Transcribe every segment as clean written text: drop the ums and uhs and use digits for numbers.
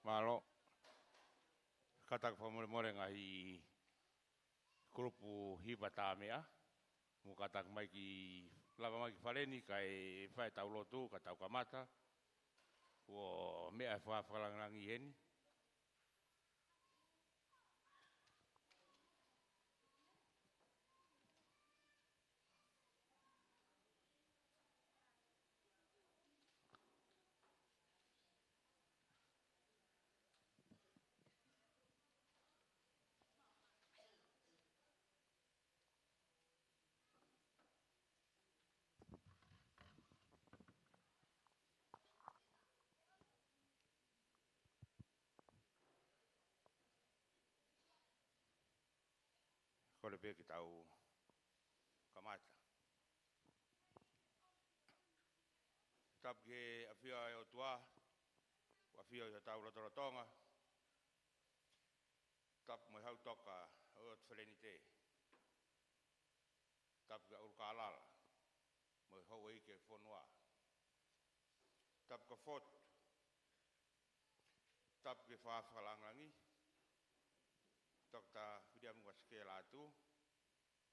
Malo, katak pamole-mole ngahi grupu hiba tamea, mo katak mai ki lava mai ki faleni kai fai tau lotu ka tau kamata, o mea whaafalangangi heni. Kore pe ki tau kamata. Tap ke awhia e o tua, awhia e o tau rotorotonga, tap mai hau toka o twheleni te. Tap ke urka alala, mai hau eike whonua. Tap ka fot, tap ke whaafalangangi, tok ta whidia mga skela atu,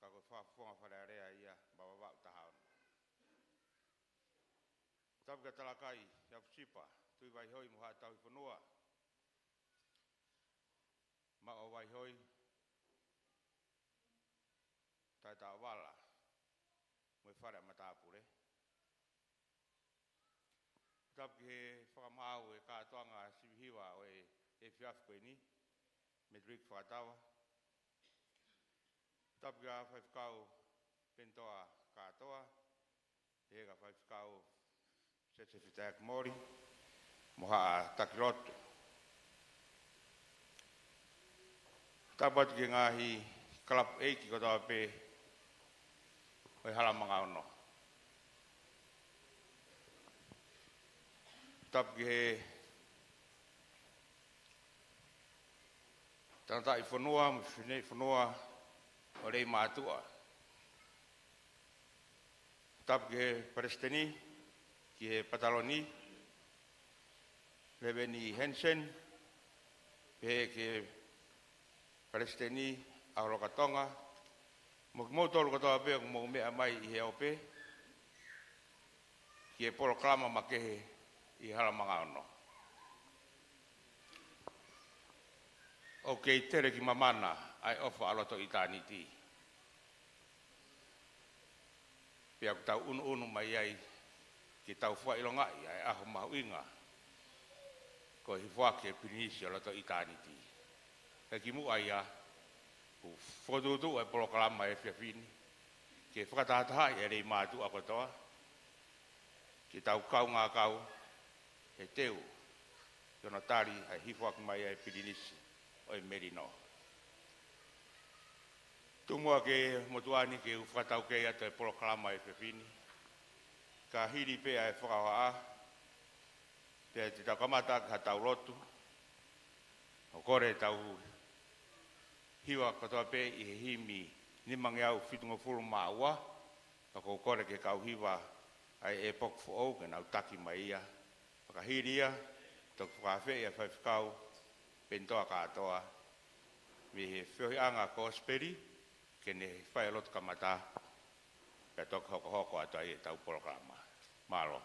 ka koe whaafonga wharearea ia bababau tahaon. Tap ke talakai, ia psipa, tui vai hoi moha tau i whanua. Ma o vai hoi, tai ta wala, moi whare matapure. Tap ke he whakamau e kātoanga sibihiwa o e whiafkoe ni, me drik whakatawa. Tap ke a whaifkau pentoa kātoa, he ka whaifkau sese whitaek mori, moha a takiroto. Tapat ke ngahi kalap eiki kotoa pe, oi halamanga ono. Tap ke he tanata i whanua, mwhinei whanua, o rei mātua. Tap ke he Palestini, ki he Pataloni, Leveni Hensen, pe ke Palestini, Aolokatonga, mo tolu katoa pe mo mea mai i he ope, ki he poloklama makehe i halamanga ono. O kei tere ki mamana ai ofa aloto i tāniti. Pea ku tau unu mai ai ki tau wha ilongai ai aho mahu inga. Ko hi whake e pinisi aloto i tāniti. Ka ki mua ia, ku whotutu ai polokalama e whiawhini. Ke whakatahataha i rei mātu a kotoa. Ki tau kau ngā kau e teu. Kiono tari ai hi whake mai ai pinisi. Oi merino. Tumua ke motuani ke uwhakatau kei ato e polokalama e whiwhini. Ka hiri pea e whakawaa. Pea te tau kamata ka tau rotu. O kore tau hiwa katoa pe i he himi nimangi au whitunga furu maua. Ka kore ke kau hiwa ai e poku fuou ke nau taki mai ia. Ka hiri ia, toku whakawhi ia whaiwhikau. Pentoa katoa, mi he whiohi anga kosperi, ke ne whai alotu kamata, pe toku hoko atua i e tau programa. Malo.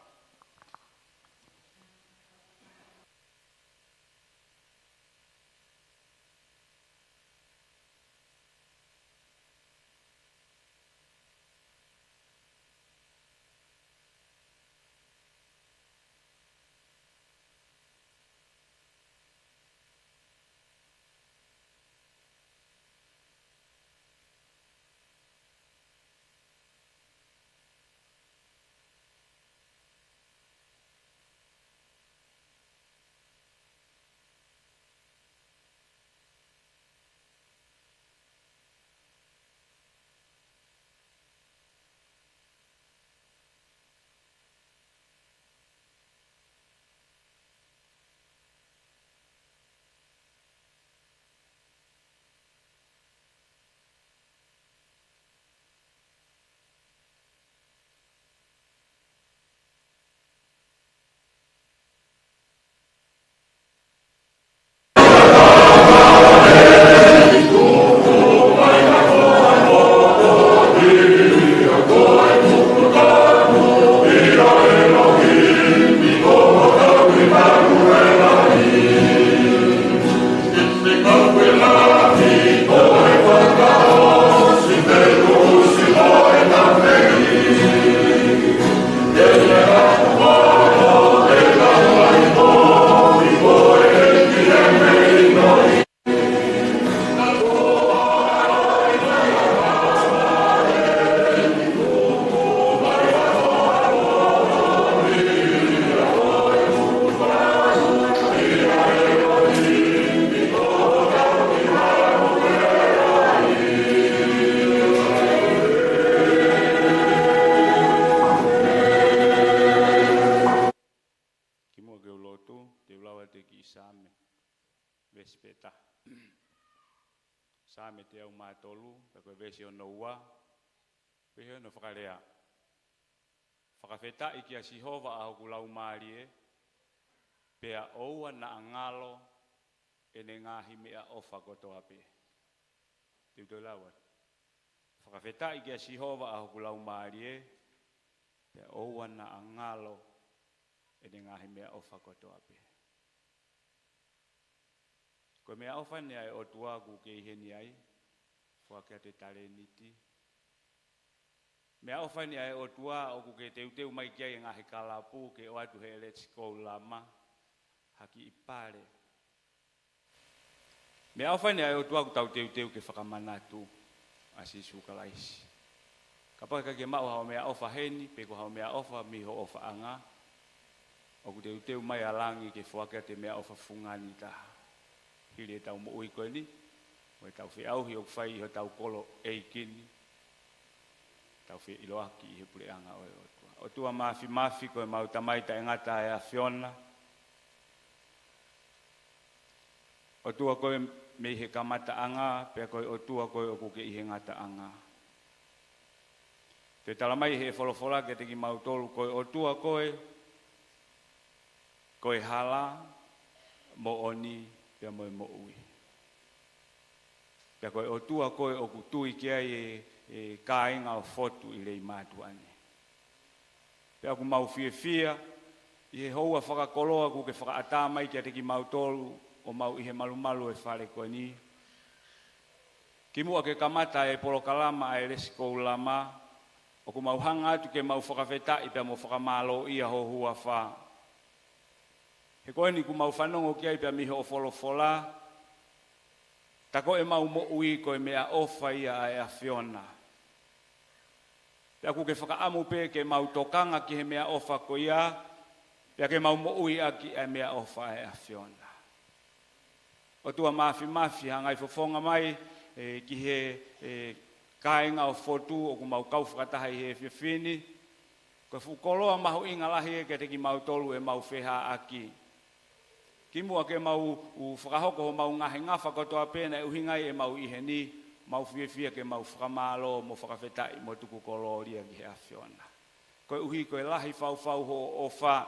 same vespeta same te au matolu pe ko vesi ono ua pe no whakalea whakawheta i kia Sihova a hoku lau maarie pea oua na angalo e ne ngahi mea ofa kotoa pe tiuto lawa whakawheta i kia Sihova a hoku lau maarie pea oua na angalo e ne ngahi mea ofa kotoa pe ko mea ofa ne ai o tuaku ke iheni ai whakea te tare niti mea ofa ni ai o tua o ku ke teu mai kia i ngahi kalapu ke o atu he let's go lama haki i pare mea ofa ni ai o tua ku tau teu ke whakamanatu asi sukalaisi kapaka ka ke mau hao mea ofa heni pe ko hao mea ofa miho ofa anga o ku teu mai alangi ke whakea te mea ofa fungani taha hiri e tau mo ui koe ni o e tau whiauhi o kwhai i ho tau kolo eikini tau whi iloaki i he pureanga o tua. O tua mafi koe mau tamaita e ngata e a Fiona. O tua koe me he kamata anga, pea koe o tua koe o kuke i he ngata anga. Te talamai he wholofola ke teki mau tolu koe o tua koe hala, mo oni, pea moe mo ui. Pea koe o tua koe o kutui kia e kāinga o fotu i rei mātuane. Pea ku mau fia, i he houa whakakoloa ku ke whakaatamai kia teki mau tolu o mau i he malumalu e whare koe ni. Ki mua ke kamata e polokalama e resiko lama, o ku mau hanga atu ke mau whakawheta i pea mo whakamalo ia ho hua wha. He koe ni ku mau whanongo kia i pea miho o wholofola, tako e mau mo ui koe mea ofa ia e a Fiona. Pea ku ke whakaamu pe ke mau tokanga ki he mea ofa ko ia, pea ke mau mo ui aki e mea ofa e a Fiona. O tua mafi hangai fofonga mai ki he kāinga o fotu o ku mau kau whakataha i he whiwhini, ko fukoloa mahu inga lahi e ke teki mau tolu e mau wheha aki. Ki mua ke mau whakahoko ho mau ngahi ngafa kotoa pēna e uhingai e mau iheni, mau whiwhia ke mau whakamalo mo whakawhetai mo tuku koloria ki he a Fiona. Koe uhi koe lahi whau ho o wha.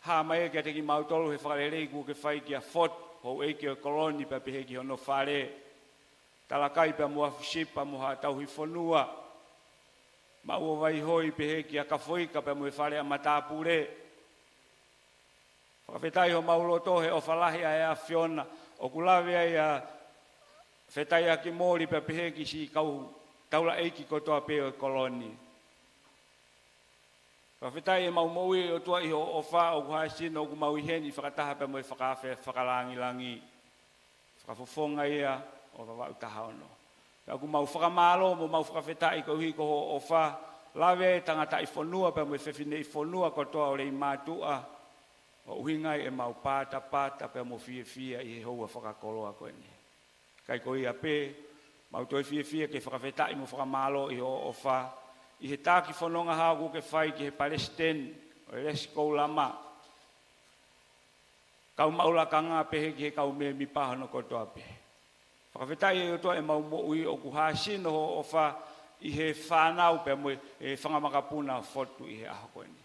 Ha mai e ke teki mau tolu he whakarerei ku ke whai ki a fot, ho eiki o koloni pa pehe ki hono whare. Talakai pa mua fushipa mua tau hi whanua. Mau o vai hoi pehe ki a kafoika pa mua whare a matapure. Whakawhetai ho mauloto he o whalahi a ea Fiona, o kulawe ai a whetai a ki mōri pa pehe ki si kau taula eiki kotoa peo e koloni. Whakawhetai e mau moui o tua iho o wha o kuhaisina o ku mau iheni whakataha pa moe whakawhe whakalangi. Whakafofonga ia o wawau taha ono. Ka ku mau whakamalo mo mau whakawhetai ko hui ko o wha lawe tangata i whanua pa moe whewhine i whanua kotoa o rei mātua. O uhingai e mau pata pe mo fia i he houa whakakoloa koe ni. Kai ko ia pe, mau toi fia ke whakawhetai mo whakamalo i o wha. I he tāki whanonga hāku ke whai ki he Palestine, o e resiko lama. Kau maulakanga pehe ki he kau me mi pahano kotoa pe. Whakawhetai e o toa e mau mo ui o kuhasino o wha i he whanau pe mo e whangamakapuna fotu i he aho koe ni.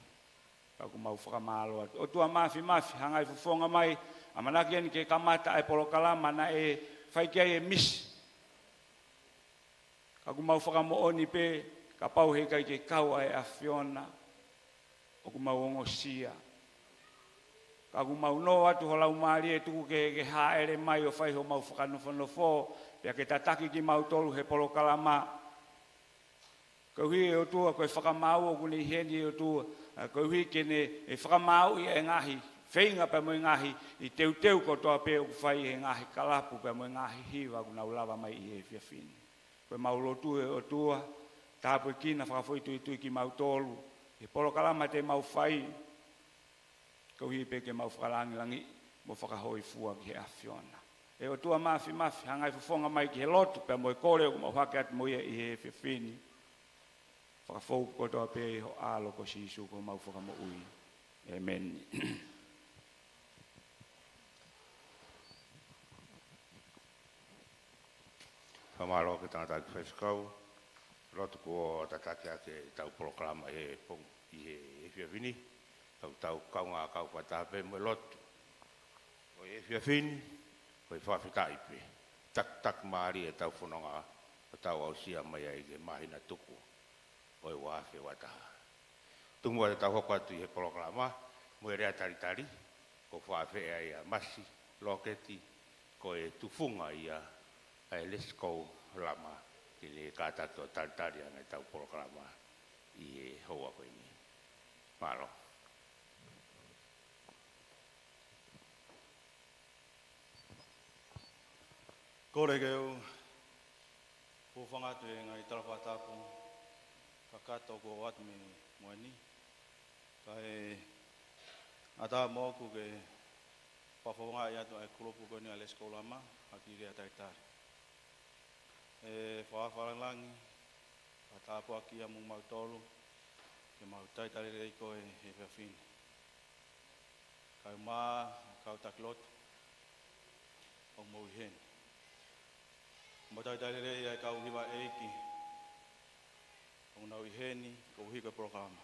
Ku mau whakamalo atu. O tua mafi, hangai fufonga mai, amanaki ani ke kamata ai polokalama na e whaikia e mis. Ka ku mau whakamooni pe, ka pau he kai ke kau ai a Fiona, o ku mau ongosia. Ka ku mau no atu ho lau maari e tuku ke haere mai o whai ho mau whakanofo, pia ke tataki ki mau tolu he polokalama. Ka hui e o tua koe whakamau o kune heni e o tua, ko hui kene e whakamau i e ngahi, whainga pa mo ngahi, i teu kotoa pe o whai e ngahi kalapu pa mo ngahi hiwa kuna ulawa mai i e whiawhini. Koe maulotu e o tua, tāpu e kina whakawhoitu i ki mau tolu, e polokalama te mau whai, ko hui pe ke mau whakalangi mo whakahoi fua ki he a Fiona. E o tua mafi, hangai fufonga mai ki he lotu pa mo e kore o mau hake atu mo i he whiawhini. Whakafou kotoa pe ho alo ko sisu ko mau whakamo ui. Amen. Whamaro ke tangata ki whaiskau, roto ko tataki ake tau programa e pong i e whiawhini, tau kaunga kau whatape mo lotu. O e whiawhini, ko i whawhita ipe. Tak maari e tau whanonga, o tau au sia mai ai ke mahina tuku, o e wawhi wataha. Tumua te tau hoko atu i he programa, mo e rea taritari, ko whawhi ai a masi, loketi, ko e tufunga ia, ai lesko lama ki le kata to taritari ngai tau programa i e hoa koe ni. Maro. Kore keu, ko whangatu e ngai tarawhatapu, ka kato ko atu me moani, ka e ata moku ke whawhonga i atu ai kuropu koe ni a lesko lama, a ki rea taritari. E whawharangi, a tāpua ki a mung mautolu, ke mau taitari rei koe he whiawhini. Kau mā, kau taklotu, o mau heni. Mau taitari rei ai kau hiwa eiki, o nau i heni, ko hiko programa.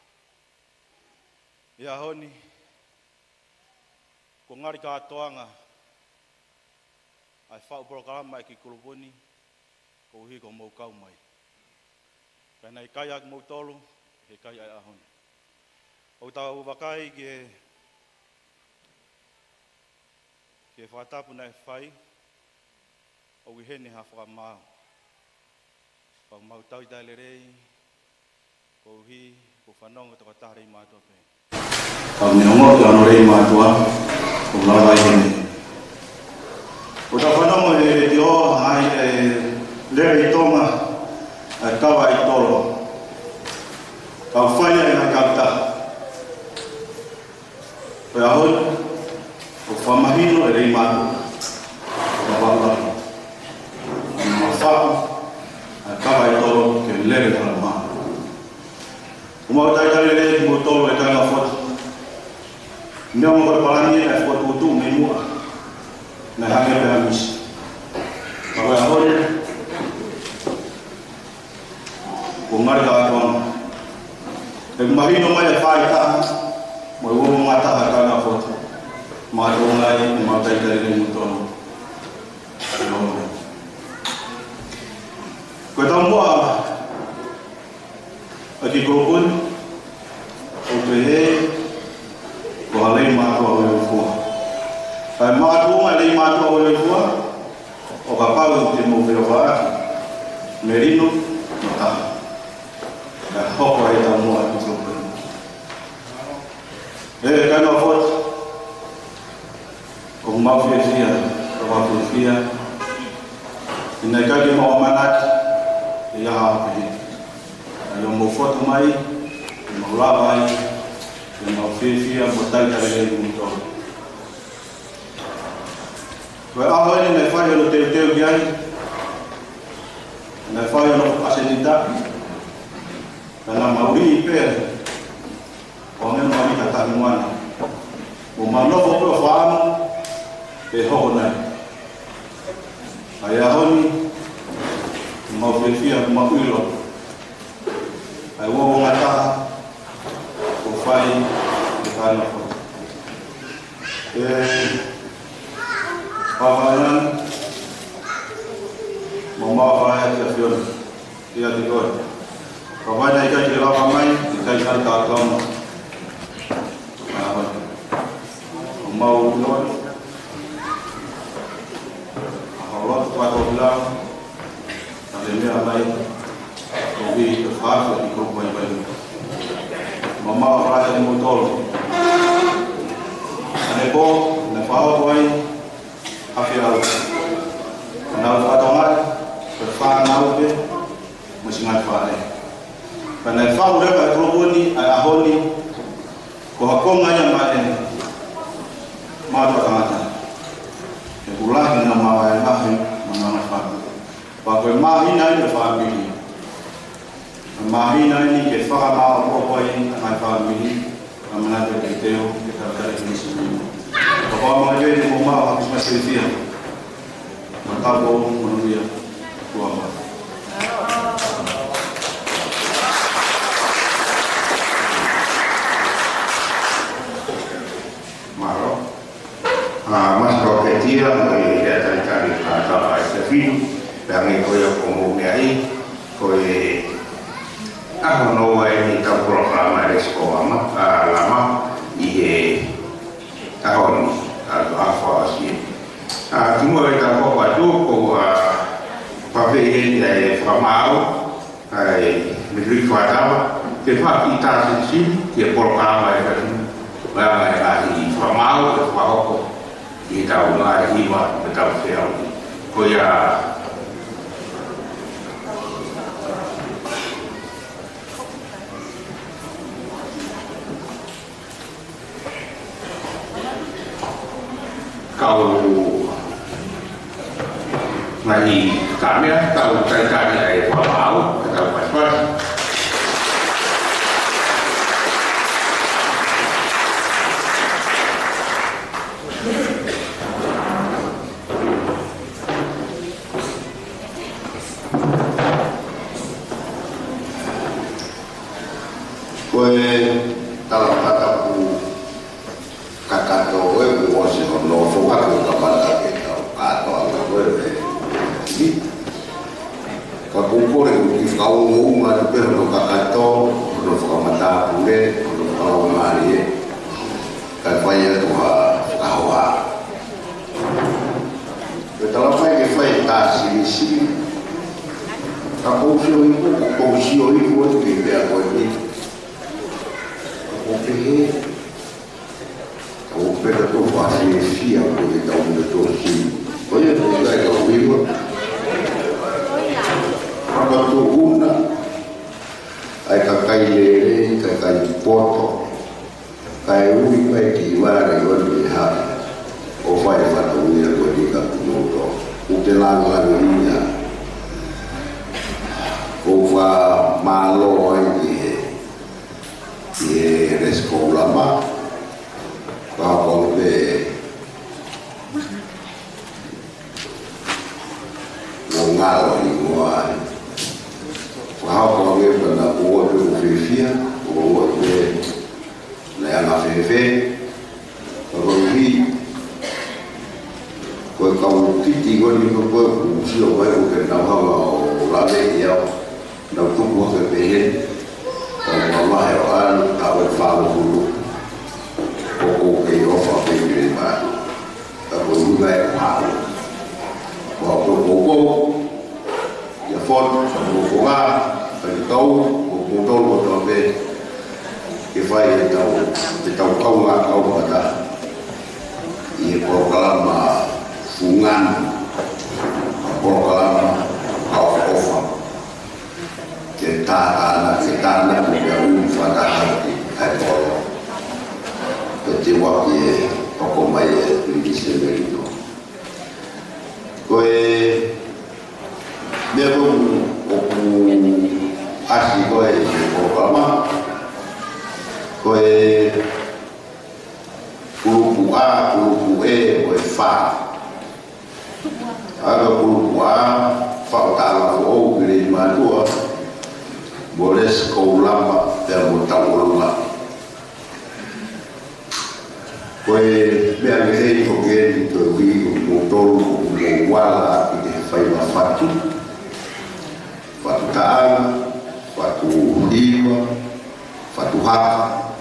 Ia honi, ko ngari kātoanga, ai whau programa e ki kurupuni, ko hiko mau kau mai. Pena i kai ak mau tolu, he kai ai ahoni. O tau wakai ke whatapu nei whai, o i hene ha whakamau. Pau mau tau i tale rei, ko hi, ko whanonga toko tahare i mātua pe. Pau neongo te ano rei mātua, ko lawa i hene. O tau whanonga e te o hai lere i tonga, kawa i tolo. Kau whaia e ngai kauta. Koe ahoi, o whamahino e rei mātua. Ka wālaki. Ma whaku, kawa i tolo ke lere tala maa. O mau taitare rei ki mo tolo e kanga whatu. Mea mo kore parani e whatu utu me mua. Nei hange pe hamisi. Ka koe ahoi, ko ngari ka atuanga. E mahino mai e whai taha, mo e uomo ngataha ka ngā whotu. Mātou ngai, e mātai tari rei mutono. Koe tau mua, a ki koropuni, o te he, ko halei mātua o e fua. Kai mātua ngai lei mātua o e fua, o ka pau te mo whio whaaki, merino, no taha. Ka hoko e tau mua ki koropuni. E kai ngā whotu, ko mawhia fia, ko mawhia fia, i nei kai ki mawa manaki, e ia hapehe. Ai o mau whotu mai, e mau lawa ai, e mau whiawhia mo taitare rei mutono. Koe aho ene nei whai ono teo ki ai, nei whai ono asenitaki, ka ngā mauri i pēr, o ngā mawika tahi moana. O manofo peo whaamu, e hoko nei. Ai ahoni, mau whiawhia mo mawiro. Ai uomo ngataha, o whai, e kāna whai. Whawaian, mo mawhai ati a whiona, i ati koe. Whawaina i kai ki rawa mai, i kai kai kātama. Ahoni. O mau noi, Lot watu bilang ada mea mai obi te fasa di grupo yang baru. Mama rasa di motor. Ane bo na fao tuai afiau. Na fatongat berfaan naude musingat fae. Karena fao reka grupo ni ahoni ko hakonga yang bae. Mata kamata. Ulah dengan mawai mahi mengenai faham. Bagai mahina ini faham ini. Mahina ini ke faham apa ini dengan faham ini. Mengenai detail Sylvia. Makabo Manuia Kuama. Maro. Mas Roketia mai datang cari kata Sylvia. Dangi koyo komo ai koe ako no ni ta programa de escola lama e tahun apa sih semua kita bawa tu pakai ini famau menteri kuasa tempat kita sini dia programa itu lama lagi famau apa kita ulah himat betul sekali koya kau lagi kami kau cari dari Palau atau pas-pas koe kalau kataku kakak kowe wis ono fokus ke kapal kita atau kowe ini kapungkur itu kau ngomong ada perlu kakak to perlu kamata pule perlu kau mari kapaya tua kawa betul apa yang kita sini kapungkur itu kita ini oke opera tu fasi sia ko de tau de to si oye to dai ko vivo apa tu una ai ka kai le ka kai poto kai ui mai ki mare ko ni ha o fai fa tu ni ko di ka no to u te la ni ya o fa malo ai e rescola ma kalau be ngalo ni moi kalau be pada buat tu fifia buat be na ana fefe kalau ni kau titi kau ni kau usia kau bukan nama kau lagi ya nak tu buat kepengen kalau Allah ya kau faham dulu oke ofa pembeli baru tapi juga hal waktu pokok ya fon pokoknya dari tahu motor motor be kifai tahu kau nggak kau pada ini program fungan program kau ofa kita anak punya pada hati kalau kecewa ye pokok mai di sini itu. Koe dia pun asli koe programa koe grupo A, grupo E, koe fa. Ada grupo A faltava o grima tua. Boleh sekolah dan mutawallah. Koe mea ngerei koke ni tue hui motor wala i te whai wa whatu taanga, whatu hiwa, whatu haka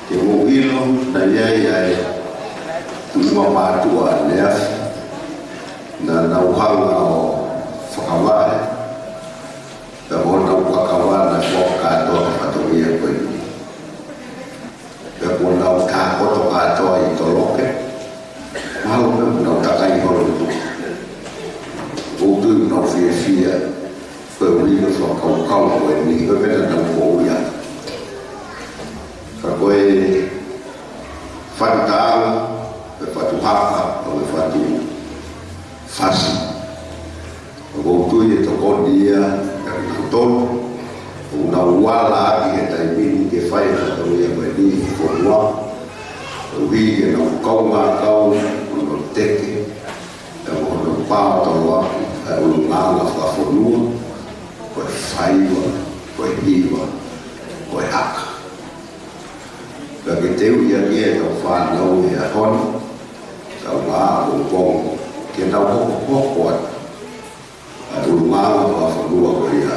te mohilo na iai ai tuuma mātua lea na nauhanga o whakaware ka hona whakaware na whakatoa ka whatoria koe ni Kalau nak kau tu kata itu loke, malu nak takai kalau itu, waktu nak fia, pergi ke kau ini, kau benda nak kau ya. Kalau fatal, fatu hak, atau fatu fasi, waktu itu kau dia betul. Una wala ki ta ibini ke fai ta ya bani ko wa wi ke no ko ma ko no pao tolo ulunga fa fonu ko faiwa ko hiwa ko haka bagi teu ia dia tau fa no ia kon tau ba bong ke tau ko ulunga fa fonu ko ia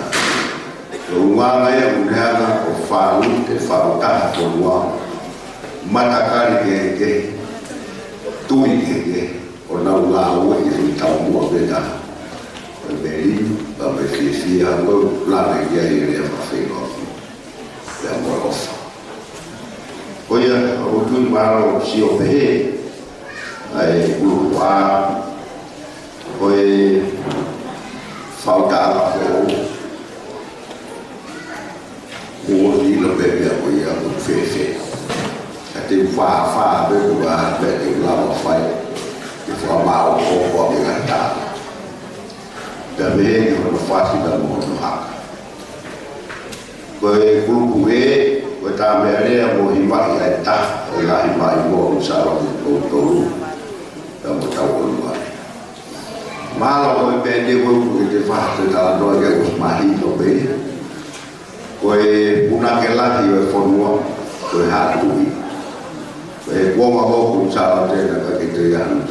ulunga ia unanga ko fa te fa ta ko mata kali ke tui ke ona ula o i tau mo beta beli ba befi ando la ya ia fa fino ya mo oya o tu maro si o pe ai ua oi falta o ni lo bebe o ia o fe te fa be ba be te la fa te fa ma o be gata da be no fa si da mo no ha ko grupo ko ta me ale mo hi ba ya ta la hi ba mo sa ro to da mo ta ko ma la ko be de ko te fa te ta do ga ko ma hi to be ko una ke la ti e formo ko ha tu buông vào vô cùng sao thế là cái thời gian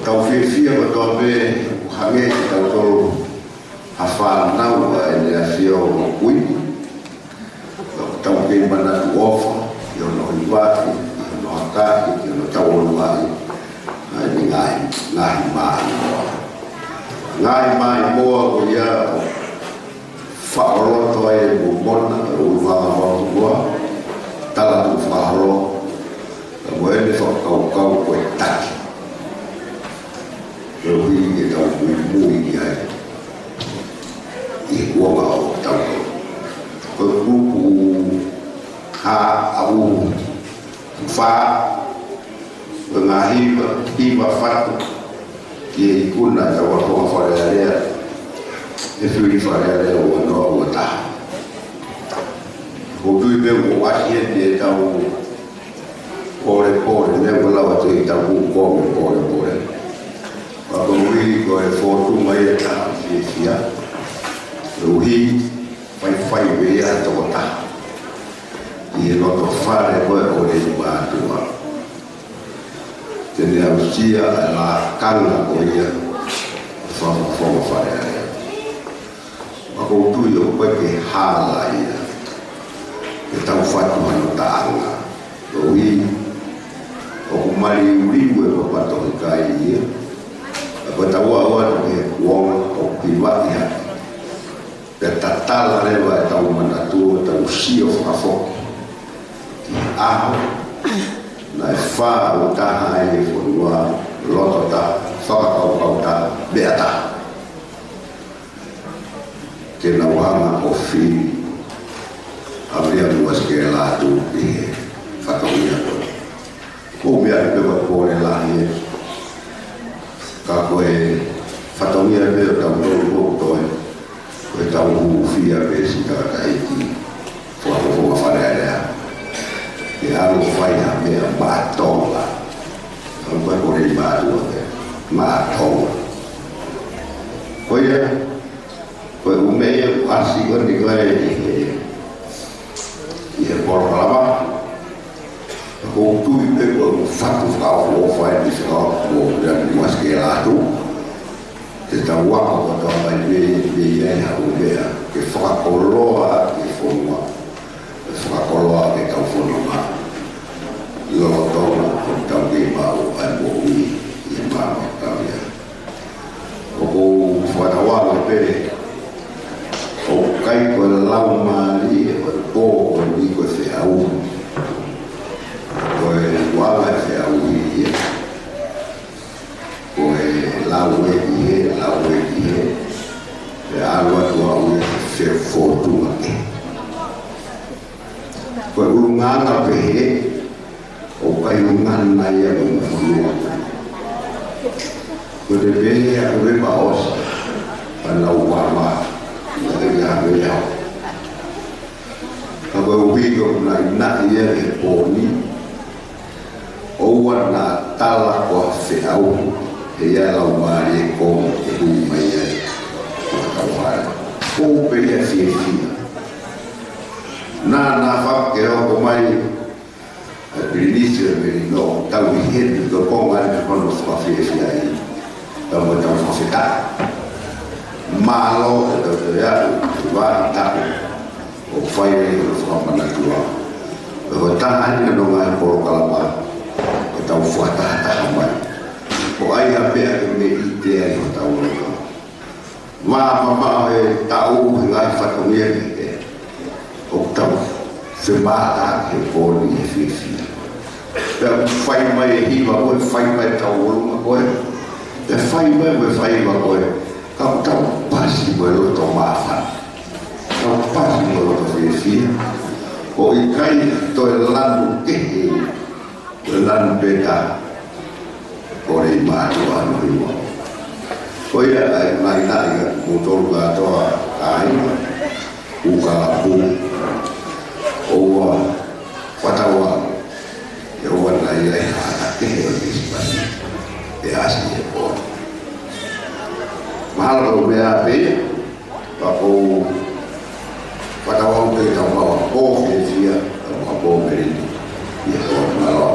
tàu phía của tôi về hàng ngày tàu tôi hà pha nâu và nhà siêu quý trong khi mà nó off rồi nó qua thì nó ta thì nó trâu nó lại ngày mai mua của giờ phao lo thôi một món rồi vào mua tala tu fahro mo ele fa kau ko tak yo wi ke tau mui ai i ko ma o tau ko grupo ha au fa ngahi ba fatu ki kuna ta wa ko fa ya e fi fa ya o no ta o tu be o asie de tau ore ne wala wa te tau ko ore pa ko wi ko e foto mai ta sia ruhi fai be ya to ta i no to fare ko ore ba tu ma te ne ausia la kanga ko ia fa ya pa ko tu yo ko ke hala ia tau fatu hano taanga oi o kumari uriwe o pato kai ia apa tau awa ke wong o piwa ia te tatala lewa tau manatu tau sio fafo aho na fa o taha e fonua loto ta whakakau ta beata ke na wanga o fi habría duas que la tu y fatoria ko me ar pe ko la ni ka ko e fatoria pe ta mo to e ta u fia pe si ka kai ti fo ma fare ya e alo fai a me ba to la non puoi correre in mano ma to poi un meglio farsi con di quelle e por lava ko tu be ko fatu ka o fai di so o dan mas ke la tu te ta wa ko to ba be ya o be ke fa ko lo a ke fo ma fa ko lo a ke ka fo ma lo to ko ta be ba o an bo wi e ma ta ya ko fa ta wa be o kai ko la ma li ko ni ko se au ko wala se au ni ko la we ni e alwa to au se foto ake ko ngana pe o kai ngana ya no ko de be ya ko ba os pa la wa ma ya ya ako uwigo na ia e poni o wana tala ko fe au e ia lau mari ko e hui mai e kawhara ko pe ia fia na whake o mai a Benicio no tau i hetu to konga ni kono whawhia fia i tau mo tau whawhia malo e tau te atu wāi tapu o whaere o whamana tua o taha ni no ngai poro kalama e tau whatahataha mai o ai a pēa ke me i te ai o tau roto mā mamao e tau he ngai whakamia ni e o tau whemata he pōni e whiwhia pēa whai mai e hiwa koe whai mai tau orunga koe e whai mai me whai ma koe kau tau pasi mo roto mawhan kau pasi mo roto whiwhia o i kai to e lanu kehe e lanu pēta o rei mātu anu hiwa. Ko ia ai mai nai mo toru katoa ai uka pu o watawa e o nai ai hana ke e asi e po. Mahalo o mea pe pa o watawa pe ta ma o ke fia ma po meri e o malo.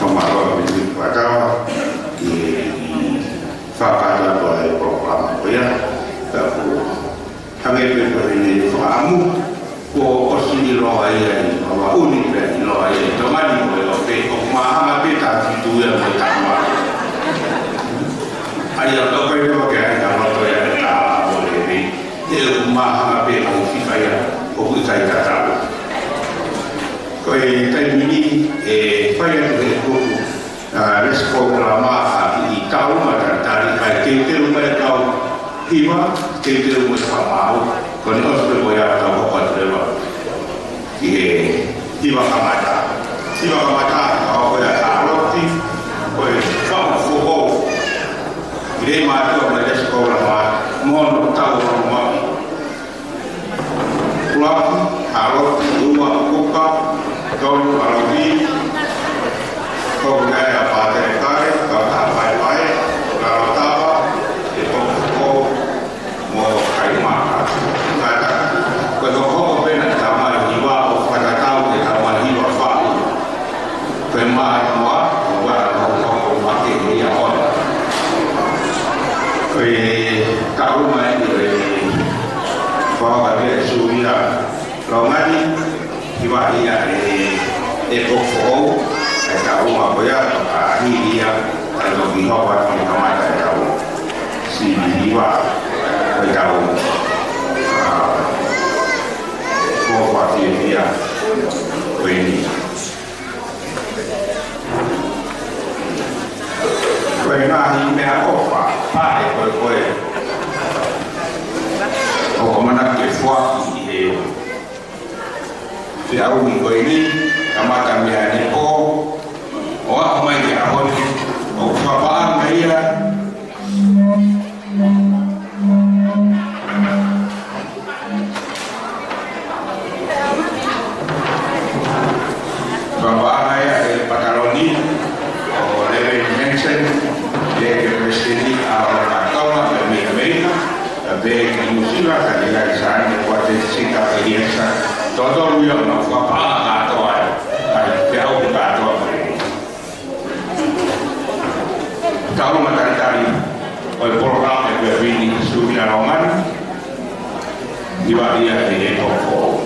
Pemahal itu pada di fakta atau program ya, tapi kami ini fahamu ko osini lo ayah, bahwa unik dan lo ayah, teman itu lo pe, mahal pe tak itu yang pertama. Ayah tu kau itu bagai kalau tu yang tak boleh pe, dia mahal pe kalau saya, aku saya tak tahu. Kau ini faya tu itu respon lama di tahun macam tadi kai kita rumah kau hiwa kita rumah sama kau ni harus berboya atau apa tu lepas hiwa kamata kau boleh taruh ti kau kau fuho ini macam macam sekolah lama mohon tahu rumah pulang harus rumah buka kau kalau di kau gaya pada kare kau tak baik kalau tahu itu kau mau kayu makan kata kalau kau benar tamat jiwa kau pada tahu dia tamat jiwa faham pemah semua kau pakai dia on kau main di kau ada suria romani jiwa dia ekofo tahu apa ya ini dia kalau dihawa sama tahu si jiwa tahu apa dia ini nah ini apa koi oh mana kefuah dia koi ini kama kamiani oh wah mai ya hon o papa mai ya papa mai ya el pataloni o leve mention de que presidi a la cama de mi amiga de que musiba que ya sabe cuál es la experiencia todo lo no papa a todo ai ya o pato kalau matahari oleh program yang ini sudah roman di bagian ini toko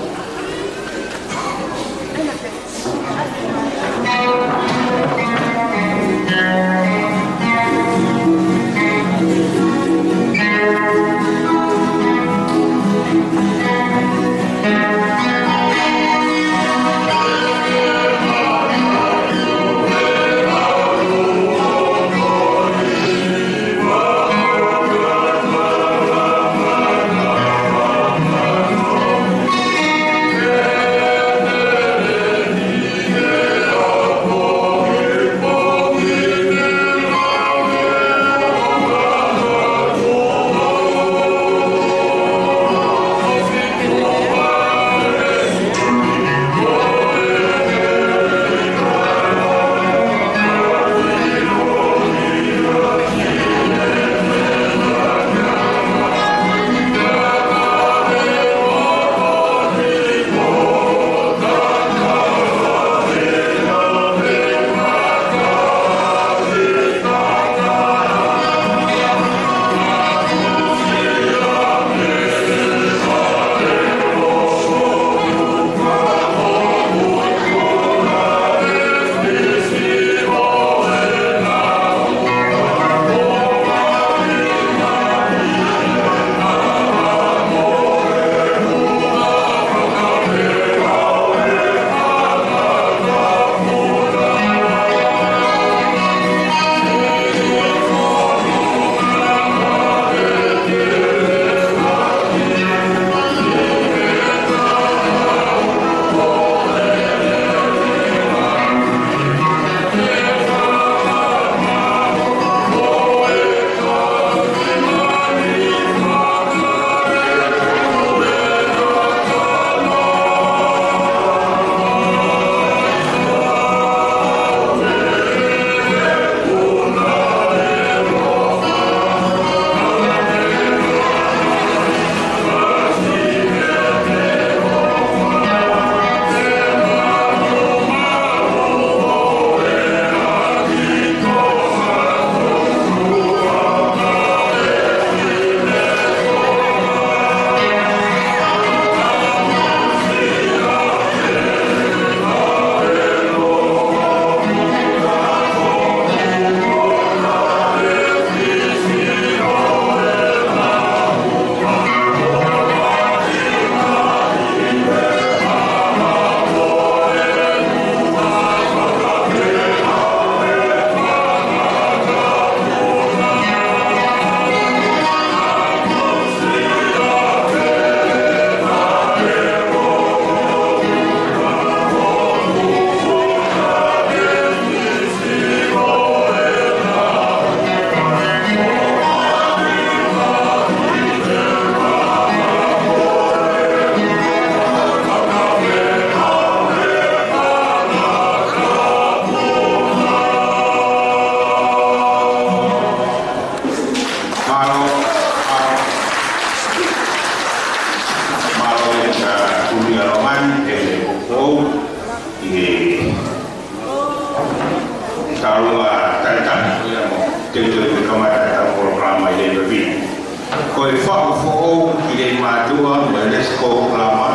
Koe whakufo ki le mātua me le sko klama.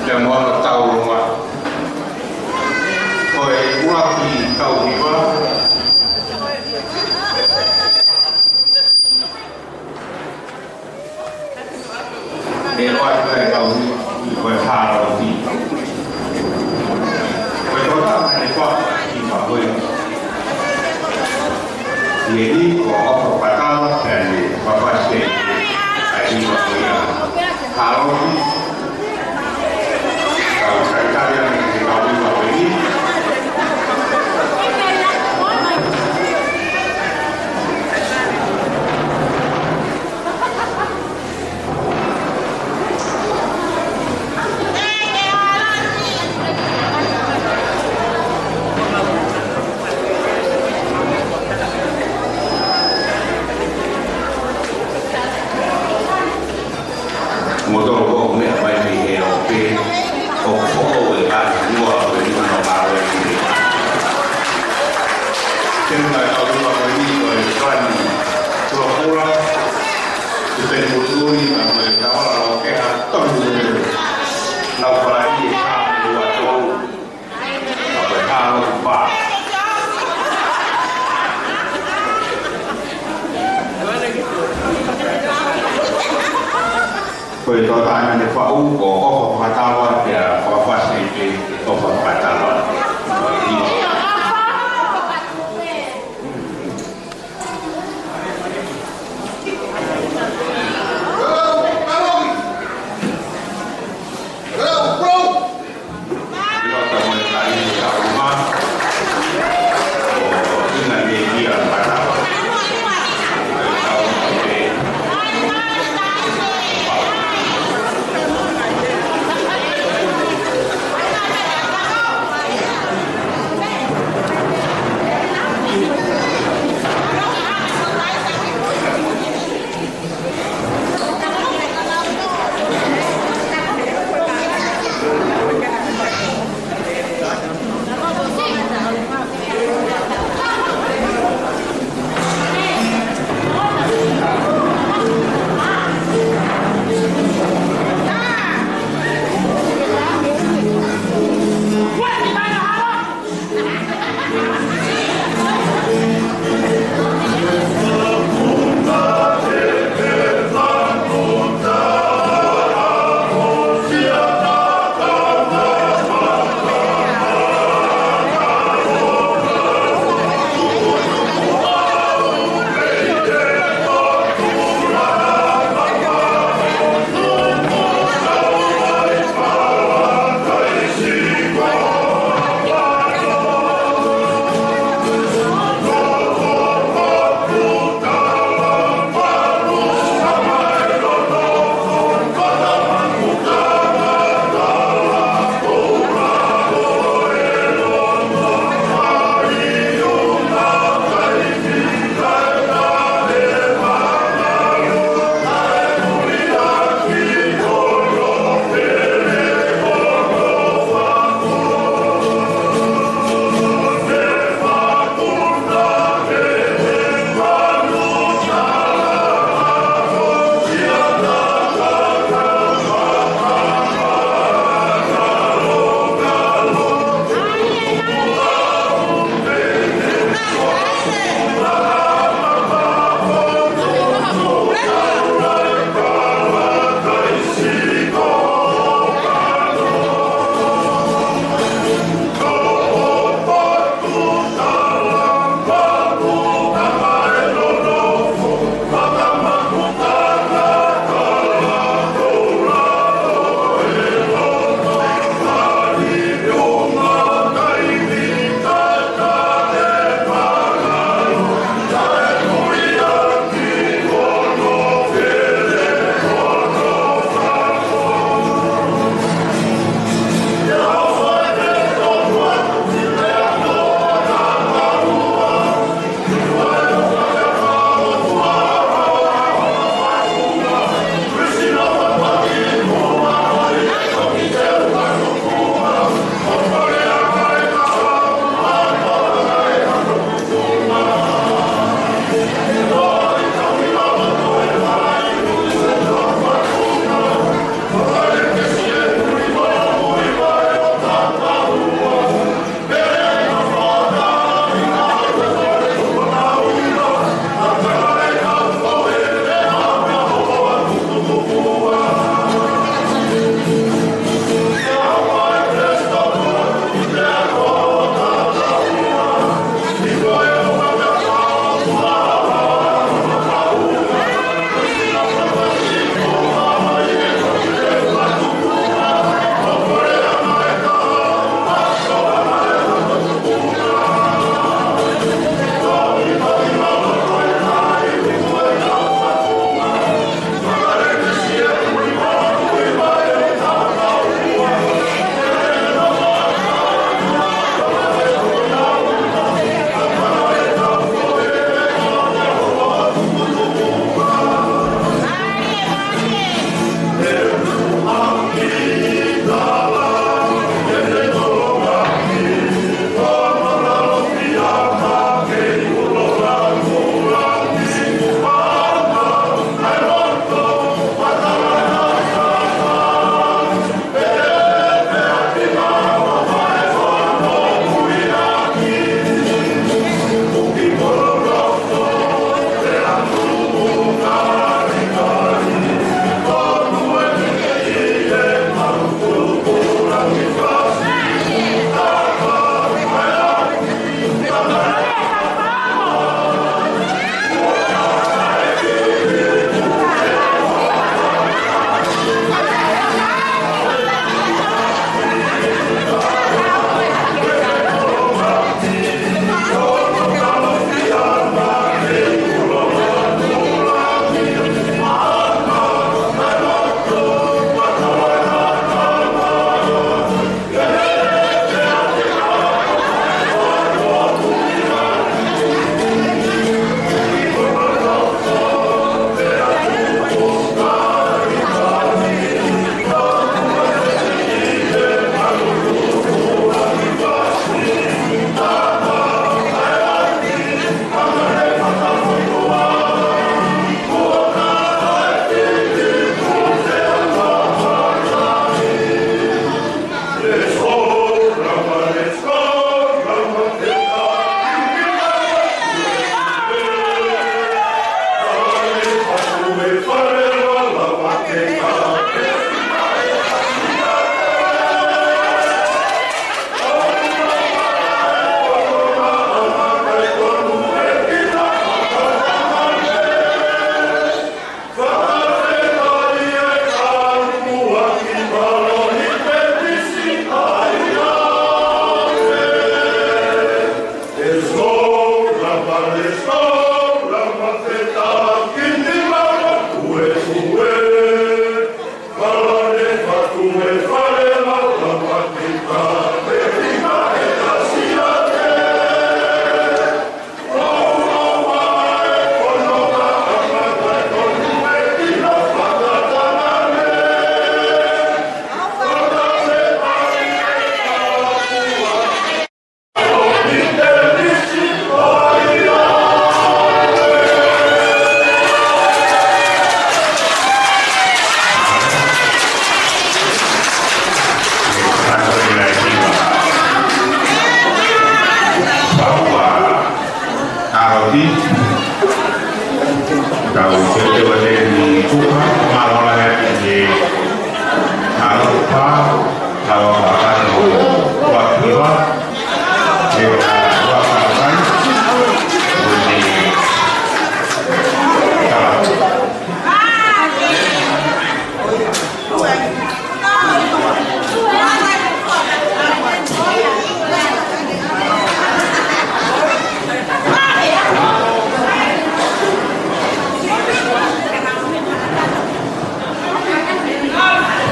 Le moana tau runga. Koe ua ki tau hiwa. E roa koe tau hiwa. Koe hara o ti. Koe rota ne kwa ki mahoia. Jadi kalau pertama dari bapak sih, saya kalau saya yang diketahui bapak ini, motor kok me apa ini oke oh kan dua beri mana baru ini kita tahu bahwa ini kan pura-pura kita berduri nama kita oke atau nak lagi dua tahun apa tahun empat Koe tō tāna ne whau o ofa whatawa pia whawhasnepe ofa whatawa.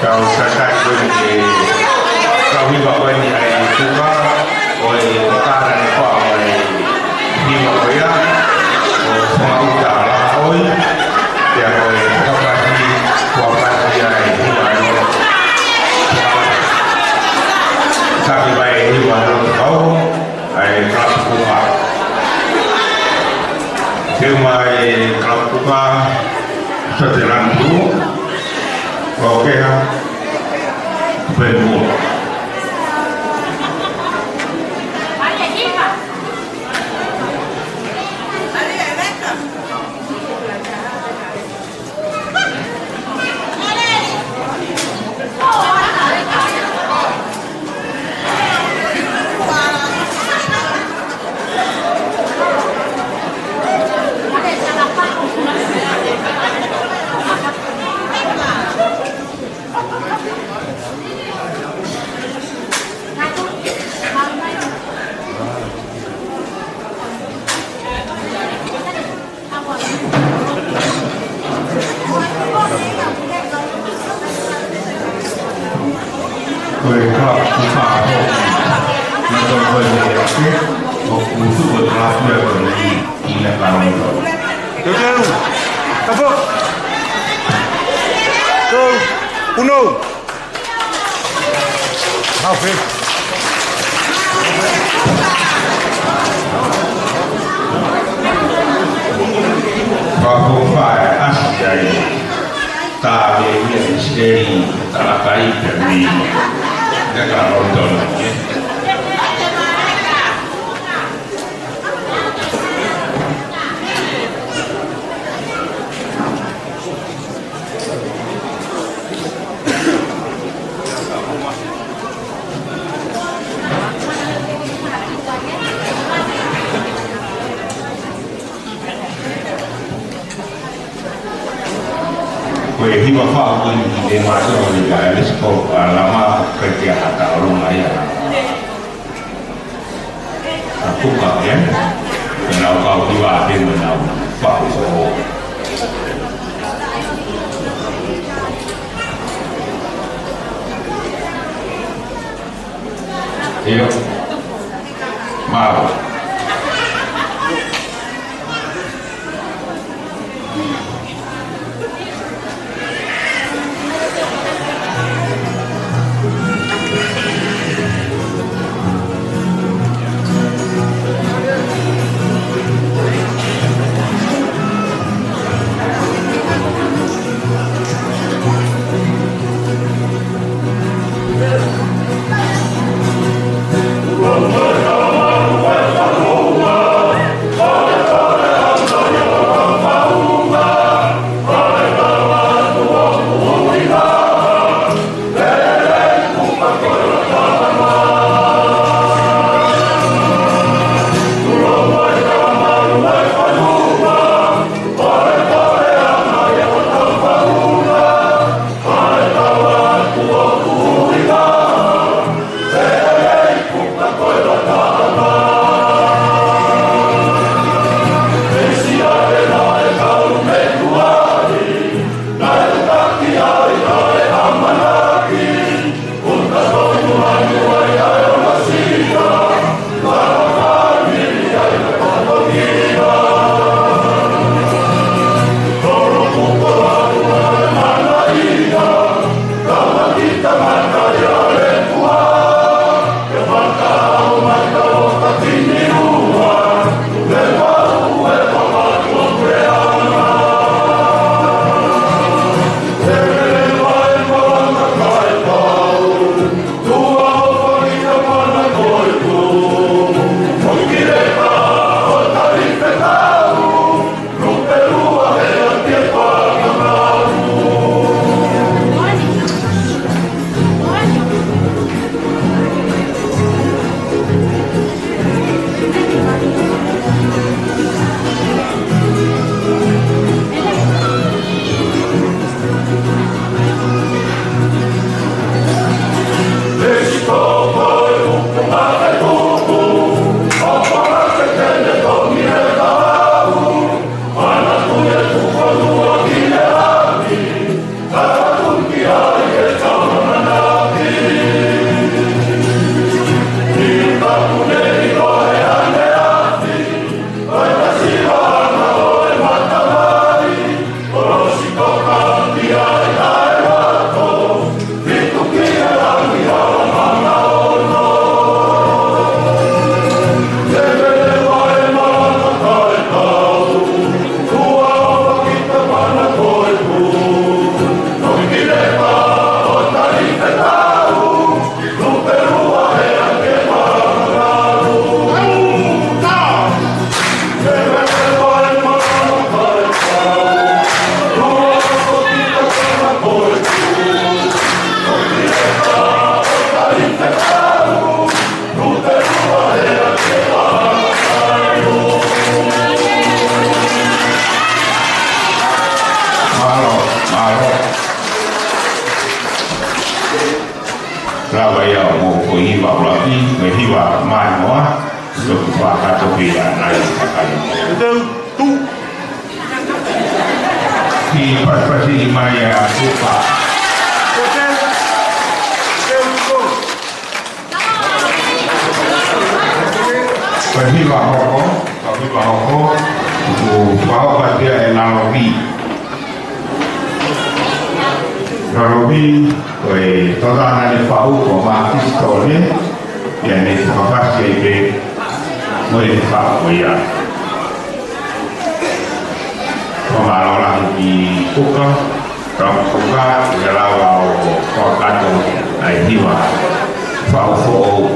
Kau sakai pun kau ni bawa ni ai suka, oi cara ni kau oi ni bawa ya, mau cara oi, dia oi kau pasti kau pasti ai ni bawa. Tapi baik ni bawa kau ai kelas bunga. Kemai kelas bunga sejalan tu. Okey ha. Betul. Hiba fa pun di masuk di garis kok lama kerja kata orang lain. Aku kau ya, kenal kau juga ada menau fa so. Iyo, mau. Rawa ia mo ko i wa ulapi, me hiwa mai moa, so ku whakato pia nai kakai. Tu. Ki paspasi i mai a kupa. Hiwa hoko, ku whaoka tia e Larobi. Larobi, koe toda nane whau ko maa pistole, ia ne te whakasi e pe, moe te whau ia. Ko maa rola ki kuka, rau kuka, ia lawa o whakato ai hiwa, whau fo'ou.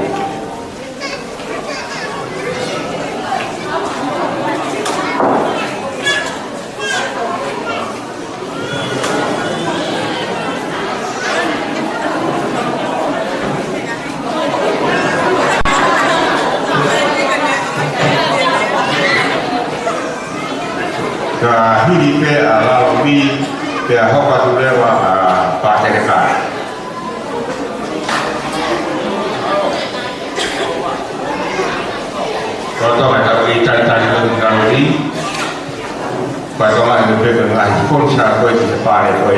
Ka hiri pe a Larobi pe a hoka tu lewa a Pāterekai. Roto mai ka i tai ko Larobi. Pa ko mai pe ngai ko sa ko te pare ko